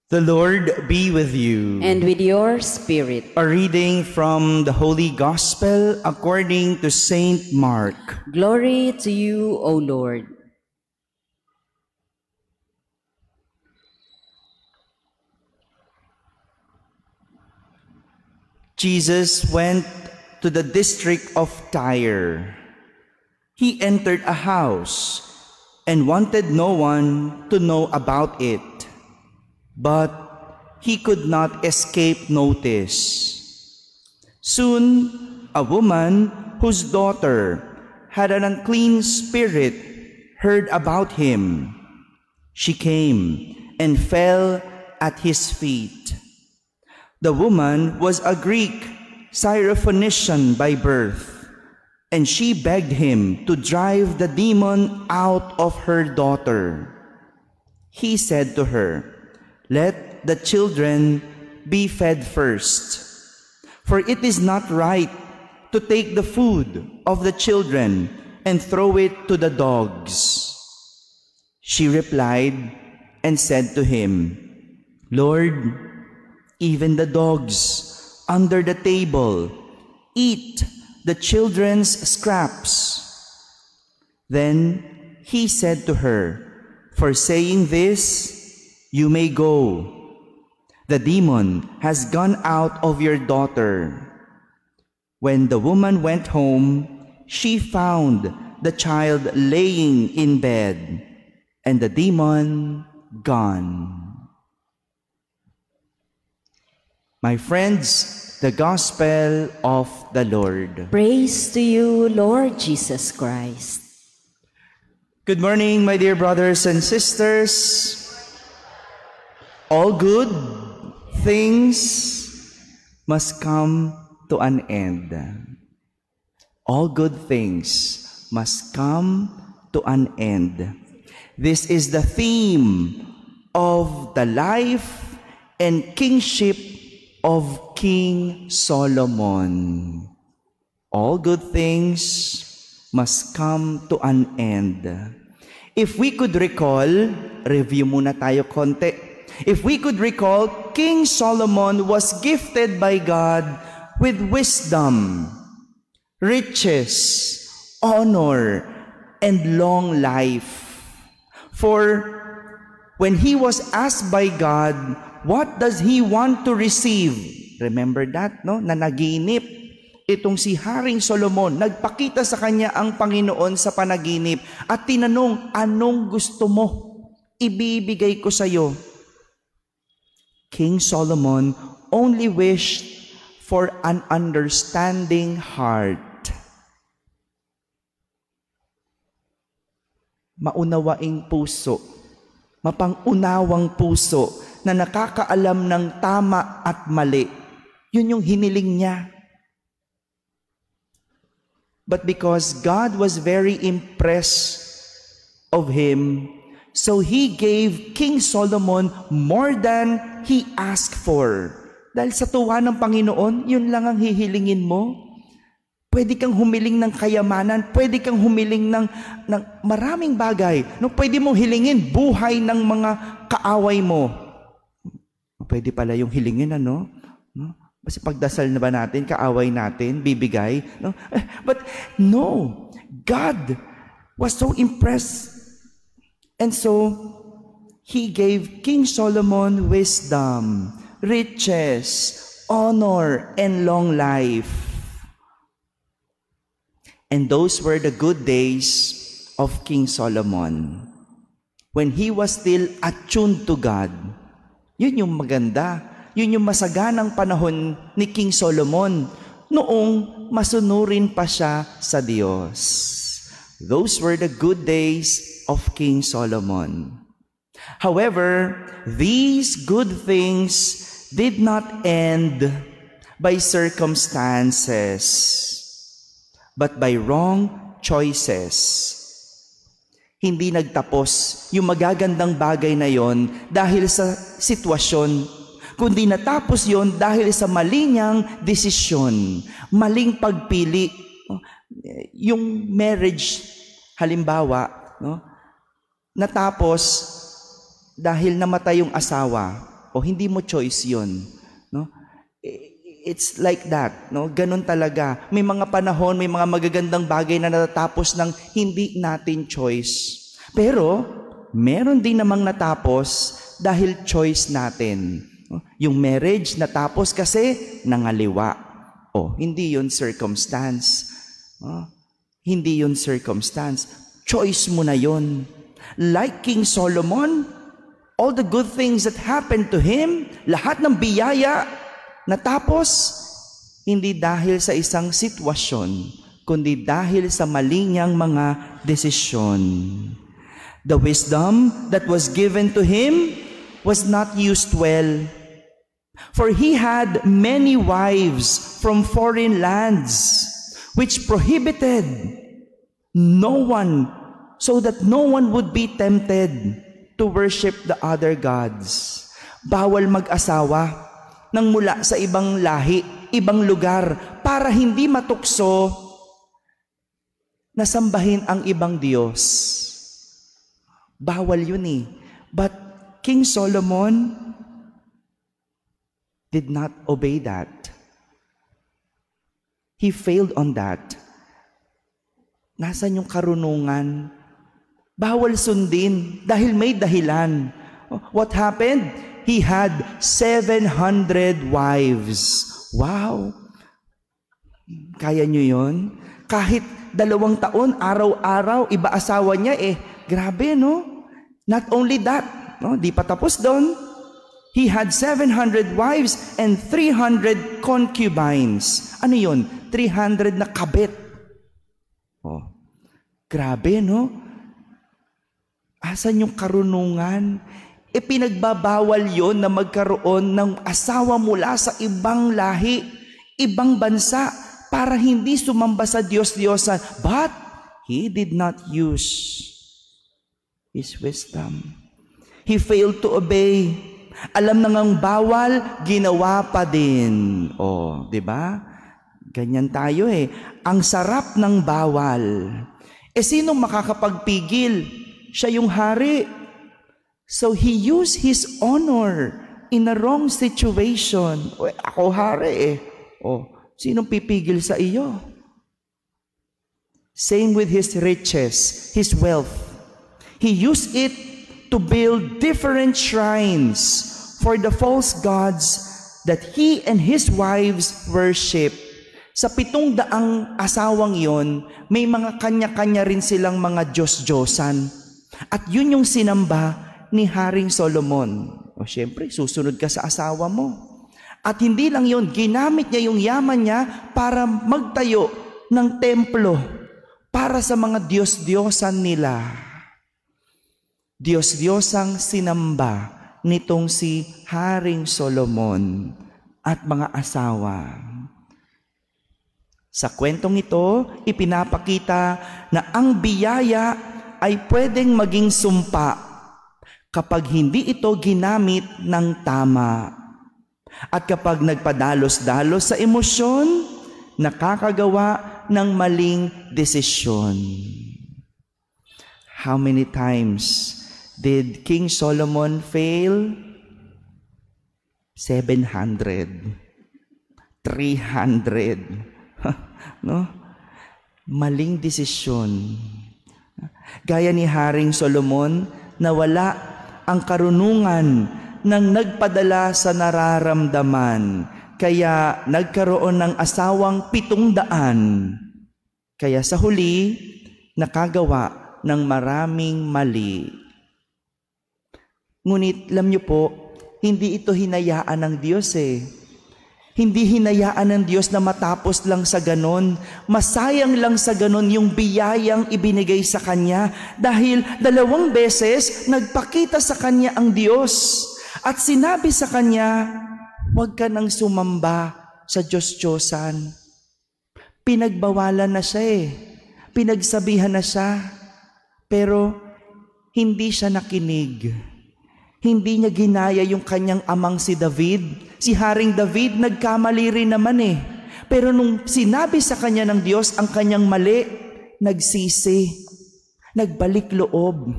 The Lord be with you. And with your spirit. A reading from the Holy Gospel according to Saint Mark. Glory to you, O Lord. Jesus went to the district of Tyre. He entered a house and wanted no one to know about it. But he could not escape notice. Soon, a woman whose daughter had an unclean spirit heard about him. She came and fell at his feet. The woman was a Greek, Syrophoenician by birth, and she begged him to drive the demon out of her daughter. He said to her, "Let the children be fed first, for it is not right to take the food of the children and throw it to the dogs." She replied and said to him, "Lord, even the dogs under the table eat the children's scraps." Then he said to her, "For saying this, you may go. The demon has gone out of your daughter." When the woman went home, she found the child laying in bed and the demon gone. My friends, the Gospel of the Lord. Praise to you, Lord Jesus Christ. Good morning, my dear brothers and sisters. All good things must come to an end. All good things must come to an end. This is the theme of the life and kingship of King Solomon. All good things must come to an end. If we could recall, review muna tayo konti. If we could recall, King Solomon was gifted by God with wisdom, riches, honor, and long life. For when he was asked by God, what does he want to receive? Remember that, no? Na naginip itong si Haring Solomon. Nagpakita sa kanya ang Panginoon sa panaginip at tinanong, anong gusto mo? Ibibigay ko sa iyo. King Solomon only wished for an understanding heart. Maunawaing puso, mapangunawang puso na nakakaalam ng tama at mali. Yun yung hiniling niya. But because God was very impressed of him, so he gave King Solomon more than he asked for. Dahil sa tuwa ng Panginoon, yun lang ang hihilingin mo. Pwede kang humiling ng kayamanan, pwede kang humiling ng maraming bagay. No, pwede mong hilingin buhay ng mga kaaway mo. Pwede pala yung hilingin, ano? No? Kasi pagdasal na ba natin, kaaway natin, bibigay? No? But no, God was so impressed. And so, he gave King Solomon wisdom, riches, honor, and long life. And those were the good days of King Solomon. When he was still attuned to God. Yun yung maganda. Yun yung masaganang panahon ni King Solomon noong masunurin pa siya sa Diyos. Those were the good days of King Solomon. However, these good things did not end by circumstances, but by wrong choices. Hindi nagtapos yung magagandang bagay na yon dahil sa sitwasyon, kundi natapos yon dahil sa mali niyang desisyon, maling pagpili. Yung marriage, halimbawa, no? Natapos dahil namatay yung asawa O hindi mo choice yun. No? It's like that. No? Ganun talaga. May mga panahon, may mga magagandang bagay na natatapos ng hindi natin choice. Pero, meron din namang natapos dahil choice natin. No? Yung marriage natapos kasi nangaliwa. O, hindi yun circumstance. Hindi yun circumstance. Choice mo na yun. Like King Solomon, all the good things that happened to him, lahat ng biyaya, natapos, hindi dahil sa isang sitwasyon, kundi dahil sa mali niyang mga desisyon. The wisdom that was given to him was not used well. For he had many wives from foreign lands, which prohibited no one, so that no one would be tempted to worship the other gods. Bawal mag-asawa nang mula sa ibang lahi, ibang lugar, para hindi matukso na sambahin ang ibang Diyos. Bawal yun eh. But King Solomon did not obey that. He failed on that. Nasaan yung karunungan? Bawal sundin dahil may dahilan. What happened? He had 700 wives. Wow! Kaya nyo yun? Kahit 2 taon, araw-araw, iba asawa niya eh. Grabe, no? Not only that, no? Di pa tapos doon. He had 700 wives and 300 concubines. Ano yun? 300 na kabit. Oh. Grabe, no? Asan yung karunungan? Pinagbabawal yon na magkaroon ng asawa mula sa ibang lahi, ibang bansa, para hindi sumamba sa Diyos-Diyosan. But he did not use his wisdom. He failed to obey. Alam na ngang bawal, ginawa pa din. Oh, 'di ba? Ganyan tayo eh. Ang sarap ng bawal. Sino makakapagpigil? Siya yung hari. So he used his honor in a wrong situation. Ako hari eh. Sinong pipigil sa iyo? Same with his riches, his wealth. He used it to build different shrines for the false gods that he and his wives worship. Sa 700 asawang yon, may mga kanya-kanya rin silang mga Diyos-Diyosan. At yun yung sinamba ni Haring Solomon. Siyempre, susunod ka sa asawa mo. At hindi lang yun, ginamit niya yung yaman niya para magtayo ng templo para sa mga Diyos-Diyosan nila. Diyos-Diyosang sinamba nitong si Haring Solomon at mga asawa. Sa kwentong ito, ipinapakita na ang biyaya ay pwedeng maging sumpa kapag hindi ito ginamit ng tama. At kapag nagpadalos-dalos sa emosyon, nakakagawa ng maling desisyon. How many times did King Solomon fail? 700. 300. No? Maling desisyon. Gaya ni Haring Solomon, nawala ang karunungan ng nagpadala sa nararamdaman. Kaya nagkaroon ng asawang 700. Kaya sa huli, nakagawa ng maraming mali. Ngunit alam niyo po, hindi ito hinayaan ng Diyos eh. Hindi hinayaan ng Diyos na matapos lang sa ganon. Masayang lang sa ganon yung biyayang ibinigay sa Kanya. Dahil 2 beses nagpakita sa Kanya ang Diyos. At sinabi sa Kanya, huwag ka nang sumamba sa Diyos-Diyosan. Pinagbawalan na siya eh. Pinagsabihan na siya. Pero hindi siya nakinig. Hindi niya ginaya yung kanyang amang si David. Si Haring David, nagkamali rin naman eh. Pero nung sinabi sa kanya ng Diyos ang kanyang mali, nagsisi, nagbalik loob.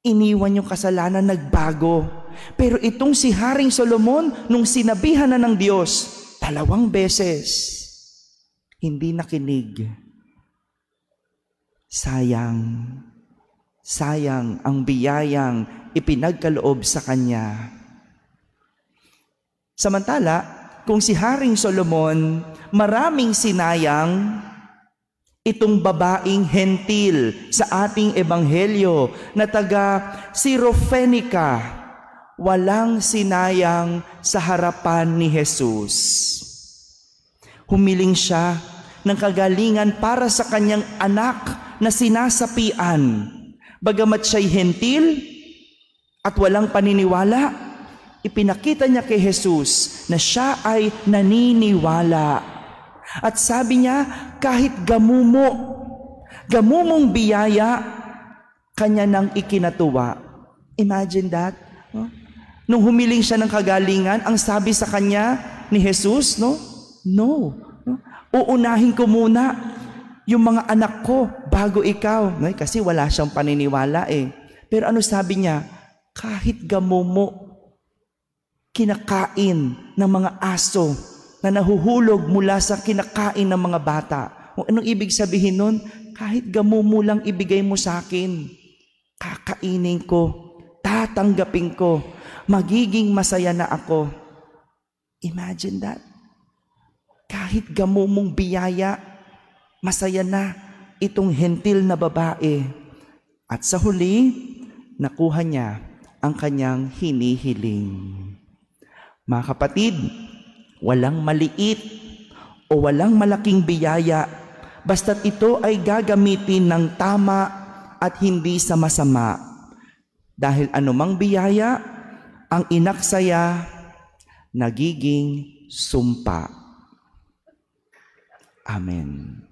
Iniwan yung kasalanan, nagbago. Pero itong si Haring Solomon, nung sinabihan na ng Diyos 2 beses, hindi nakinig. Sayang ang biyayang ipinagkaloob sa kanya. Samantala, kung si Haring Solomon maraming sinayang, itong babaeng hentil sa ating ebanghelyo na taga Sirofenica, walang sinayang sa harapan ni Jesus. Humiling siya ng kagalingan para sa kanyang anak na sinasapian. Bagamat siya'y hentil at walang paniniwala, ipinakita niya kay Jesus na siya ay naniniwala. At sabi niya, kahit gamumong biyaya, kanya nang ikinatuwa. Imagine that. No? Nung humiling siya ng kagalingan, ang sabi sa kanya ni Jesus, no? Uunahin ko muna yung mga anak ko bago ikaw. No? Kasi wala siyang paniniwala eh. Pero ano sabi niya? Kahit gamumo, kinakain ng mga aso na nahuhulog mula sa kinakain ng mga bata. O anong ibig sabihin nun? Kahit gamumo lang ibigay mo sa akin, kakainin ko, tatanggapin ko, magiging masaya na ako. Imagine that. Kahit gamumong biyaya, masaya na itong hentil na babae. At sa huli, nakuha niya ang kanyang hinihiling. Mga kapatid, walang maliit o walang malaking biyaya, basta't ito ay gagamitin ng tama at hindi sa masama. Dahil anumang biyaya, ang inaksaya, nagiging sumpa. Amen.